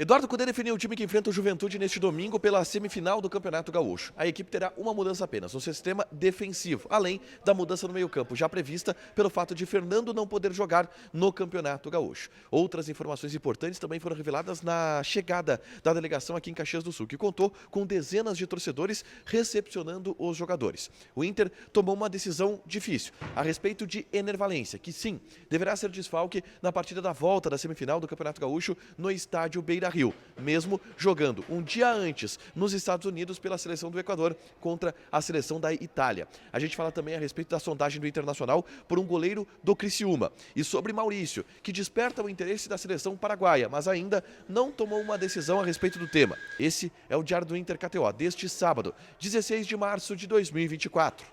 Eduardo Cudê definiu o time que enfrenta o Juventude neste domingo pela semifinal do Campeonato Gaúcho. A equipe terá uma mudança apenas, no sistema defensivo, além da mudança no meio-campo, já prevista pelo fato de Fernando não poder jogar no Campeonato Gaúcho. Outras informações importantes também foram reveladas na chegada da delegação aqui em Caxias do Sul, que contou com dezenas de torcedores recepcionando os jogadores. O Inter tomou uma decisão difícil a respeito de Ener Valencia, que sim, deverá ser desfalque na partida da volta da semifinal do Campeonato Gaúcho no estádio Beira-Rio, mesmo jogando um dia antes nos Estados Unidos pela seleção do Equador contra a seleção da Itália. A gente fala também a respeito da sondagem do Internacional por um goleiro do Criciúma e sobre Maurício, que desperta o interesse da seleção paraguaia, mas ainda não tomou uma decisão a respeito do tema. Esse é o Diário do Inter KTO deste sábado, 16 de março de 2024.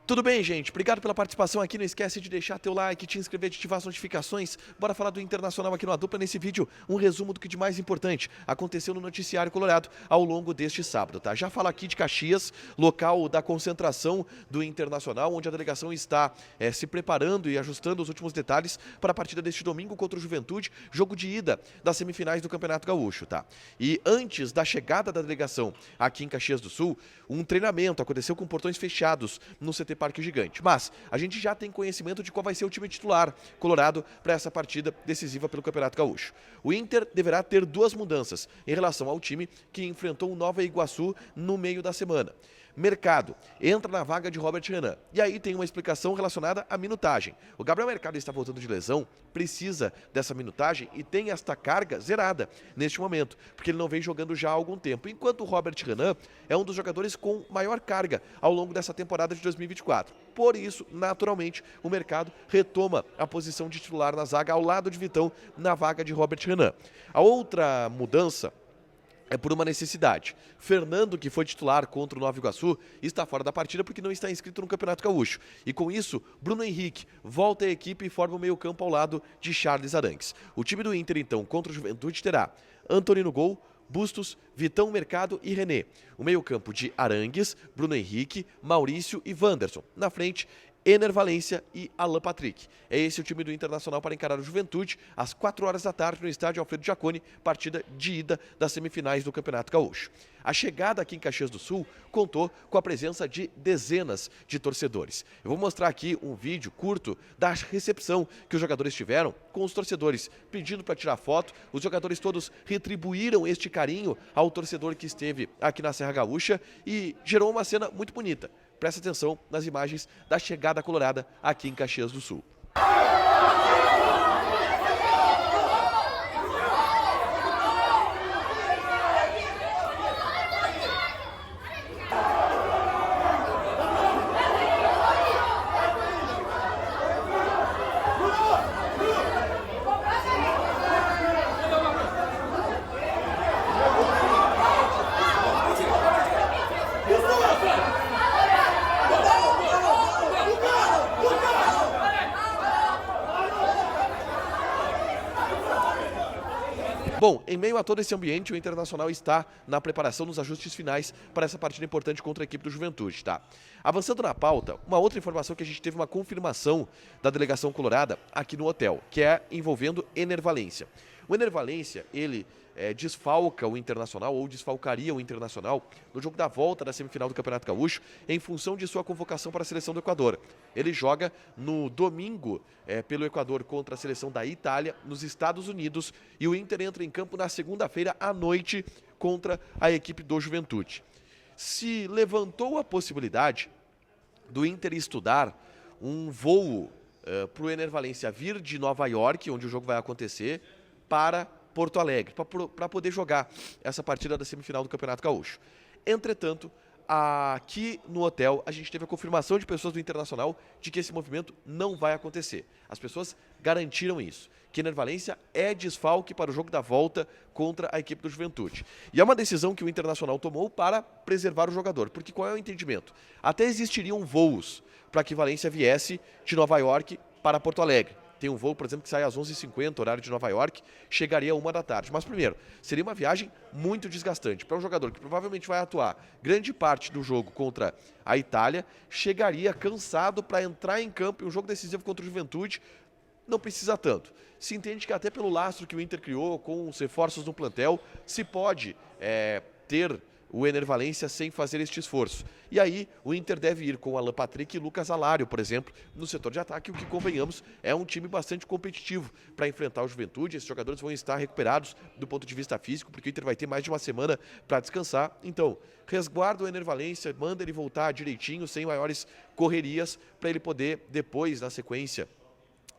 Tudo bem, gente? Obrigado pela participação aqui. Não esquece de deixar teu like, te inscrever, de ativar as notificações. Bora falar do Internacional aqui no A Dupla nesse vídeo. Um resumo do que de mais importante aconteceu no noticiário colorado ao longo deste sábado, tá? Já falo aqui de Caxias, local da concentração do Internacional, onde a delegação está se preparando e ajustando os últimos detalhes para a partida deste domingo contra o Juventude, jogo de ida das semifinais do Campeonato Gaúcho, tá? E antes da chegada da delegação aqui em Caxias do Sul, um treinamento aconteceu com portões fechados no CT Parque Gigante. Mas a gente já tem conhecimento de qual vai ser o time titular colorado para essa partida decisiva pelo Campeonato Gaúcho. O Inter deverá ter duas mudanças em relação ao time que enfrentou o Nova Iguaçu no meio da semana. Mercado entra na vaga de Robert Renan. E aí tem uma explicação relacionada à minutagem. O Gabriel Mercado está voltando de lesão, precisa dessa minutagem e tem esta carga zerada neste momento, porque ele não vem jogando já há algum tempo. Enquanto o Robert Renan é um dos jogadores com maior carga ao longo dessa temporada de 2024. Por isso, naturalmente, o Mercado retoma a posição de titular na zaga ao lado de Vitão na vaga de Robert Renan. A outra mudança é por uma necessidade. Fernando, que foi titular contra o Nova Iguaçu, está fora da partida porque não está inscrito no Campeonato Gaúcho. E com isso, Bruno Henrique volta à equipe e forma o meio-campo ao lado de Charles Arangues. O time do Inter, então, contra o Juventude terá Antony no gol, Bustos, Vitão, Mercado e René. O meio-campo de Arangues, Bruno Henrique, Maurício e Wanderson. Na frente, Ener Valencia e Alan Patrick. É esse o time do Internacional para encarar o Juventude às 4 horas da tarde no estádio Alfredo Jaconi, partida de ida das semifinais do Campeonato Gaúcho. A chegada aqui em Caxias do Sul contou com a presença de dezenas de torcedores. Eu vou mostrar aqui um vídeo curto da recepção que os jogadores tiveram com os torcedores, pedindo para tirar foto. Os jogadores todos retribuíram este carinho ao torcedor que esteve aqui na Serra Gaúcha e gerou uma cena muito bonita. Presta atenção nas imagens da chegada colorada aqui em Caxias do Sul. Bom, em meio a todo esse ambiente, o Internacional está na preparação nos ajustes finais para essa partida importante contra a equipe do Juventude, tá? Avançando na pauta, uma outra informação que a gente teve uma confirmação da delegação colorada aqui no hotel, que é envolvendo Ener Valencia. O Ener Valencia, ele desfalca o Internacional ou desfalcaria o Internacional no jogo da volta da semifinal do Campeonato Gaúcho em função de sua convocação para a seleção do Equador. Ele joga no domingo pelo Equador contra a seleção da Itália nos Estados Unidos e o Inter entra em campo na segunda-feira à noite contra a equipe do Juventude. Se levantou a possibilidade do Inter estudar um voo para o Ener Valencia vir de Nova York, onde o jogo vai acontecer, para Porto Alegre, para poder jogar essa partida da semifinal do Campeonato Gaúcho. Entretanto, aqui no hotel, a gente teve a confirmação de pessoas do Internacional de que esse movimento não vai acontecer. As pessoas garantiram isso, que Ener Valencia é desfalque para o jogo da volta contra a equipe do Juventude. E é uma decisão que o Internacional tomou para preservar o jogador, porque qual é o entendimento? Até existiriam voos para que Valencia viesse de Nova York para Porto Alegre. Tem um voo, por exemplo, que sai às 11h50, horário de Nova York, chegaria às 1 da tarde. Mas, primeiro, seria uma viagem muito desgastante. Para um jogador que provavelmente vai atuar grande parte do jogo contra a Itália, chegaria cansado para entrar em campo em um jogo decisivo contra o Juventude, não precisa tanto. Se entende que até pelo lastro que o Inter criou com os reforços no plantel, se pode ter o Ener Valencia sem fazer este esforço. E aí o Inter deve ir com Alan Patrick e Lucas Alário, por exemplo, no setor de ataque, o que, convenhamos, é um time bastante competitivo para enfrentar o Juventude. Esses jogadores vão estar recuperados do ponto de vista físico, porque o Inter vai ter mais de uma semana para descansar. Então, resguarda o Ener Valencia, manda ele voltar direitinho, sem maiores correrias, para ele poder, depois, na sequência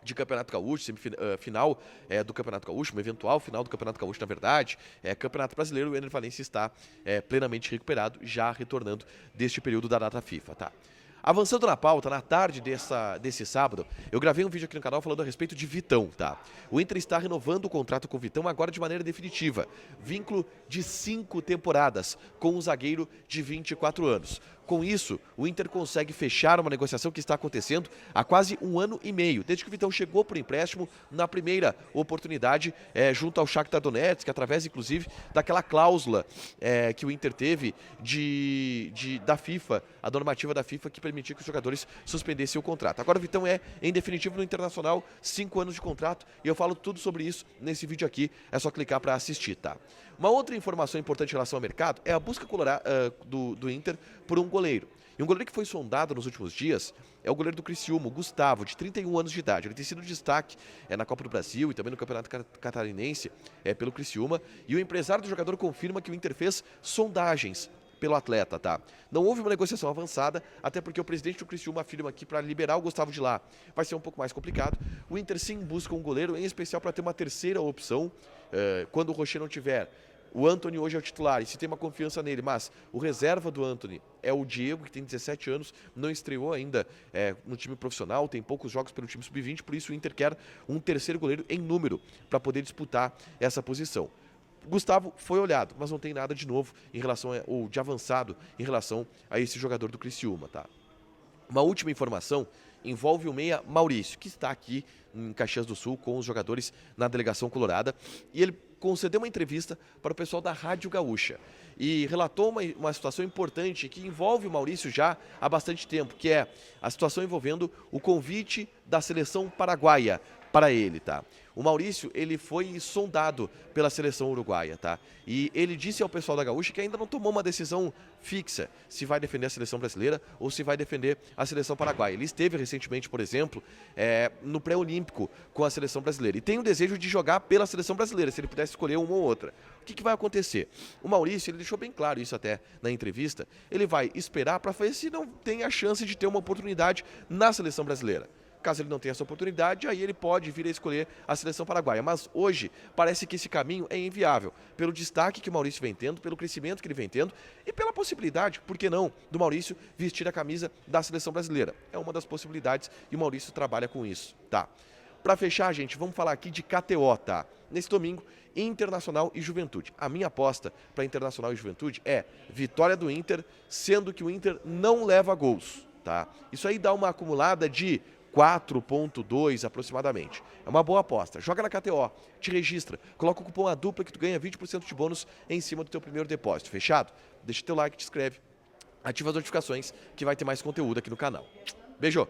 de Campeonato Gaúcho, final do Campeonato Gaúcho, uma eventual final do Campeonato Gaúcho, na verdade, Campeonato Brasileiro, o Ener Valencia está plenamente recuperado, já retornando deste período da data FIFA, tá? Avançando na pauta, na tarde desse sábado, eu gravei um vídeo aqui no canal falando a respeito de Vitão, tá? O Inter está renovando o contrato com o Vitão agora de maneira definitiva. Vínculo de 5 temporadas com um zagueiro de 24 anos. Com isso, o Inter consegue fechar uma negociação que está acontecendo há quase 1 ano e meio, desde que o Vitão chegou por empréstimo na primeira oportunidade junto ao Shakhtar Donetsk, através, inclusive, daquela cláusula que o Inter teve da FIFA, a normativa da FIFA que permitia que os jogadores suspendessem o contrato. Agora o Vitão em definitivo, no Internacional, 5 anos de contrato, e eu falo tudo sobre isso nesse vídeo aqui, é só clicar para assistir, tá? Uma outra informação importante em relação ao mercado é a busca do Inter por um goleiro. E um goleiro que foi sondado nos últimos dias é o goleiro do Criciúma, o Gustavo, de 31 anos de idade. Ele tem sido destaque na Copa do Brasil e também no Campeonato Catarinense pelo Criciúma. E o empresário do jogador confirma que o Inter fez sondagens pelo atleta, tá? Não houve uma negociação avançada, até porque o presidente do Criciúma afirma que para liberar o Gustavo de lá vai ser um pouco mais complicado. O Inter sim busca um goleiro, em especial para ter uma terceira opção, quando o Rocher não tiver. O Antony hoje é o titular e se tem uma confiança nele, mas o reserva do Antony é o Diego, que tem 17 anos, não estreou ainda no time profissional, tem poucos jogos pelo time sub-20, por isso o Inter quer um terceiro goleiro em número para poder disputar essa posição. Gustavo foi olhado, mas não tem nada de novo em relação ou de avançado em relação a esse jogador do Criciúma, tá? Uma última informação envolve o meia Maurício, que está aqui em Caxias do Sul com os jogadores na delegação colorada, e ele concedeu uma entrevista para o pessoal da Rádio Gaúcha e relatou uma situação importante que envolve o Maurício já há bastante tempo, que é a situação envolvendo o convite da seleção paraguaia para ele, tá? O Maurício, ele foi sondado pela seleção uruguaia, tá? E ele disse ao pessoal da Gaúcha que ainda não tomou uma decisão fixa se vai defender a seleção brasileira ou se vai defender a seleção paraguaia. Ele esteve recentemente, por exemplo, no pré-olímpico com a seleção brasileira e tem o desejo de jogar pela seleção brasileira, se ele pudesse escolher uma ou outra. O que vai acontecer? O Maurício, ele deixou bem claro isso até na entrevista, ele vai esperar para ver se não tem a chance de ter uma oportunidade na seleção brasileira. Caso ele não tenha essa oportunidade, aí ele pode vir a escolher a seleção paraguaia. Mas hoje parece que esse caminho é inviável, pelo destaque que o Maurício vem tendo, pelo crescimento que ele vem tendo e pela possibilidade, por que não, do Maurício vestir a camisa da seleção brasileira. É uma das possibilidades e o Maurício trabalha com isso, tá? Para fechar, gente, vamos falar aqui de KTO, tá? Nesse domingo, Internacional e Juventude. A minha aposta para Internacional e Juventude é vitória do Inter, sendo que o Inter não leva gols, tá? Isso aí dá uma acumulada de 4.2 aproximadamente. É uma boa aposta. Joga na KTO, te registra, coloca o cupom A Dupla que tu ganha 20% de bônus em cima do teu primeiro depósito. Fechado? Deixa teu like, te inscreve, ativa as notificações que vai ter mais conteúdo aqui no canal. Beijo!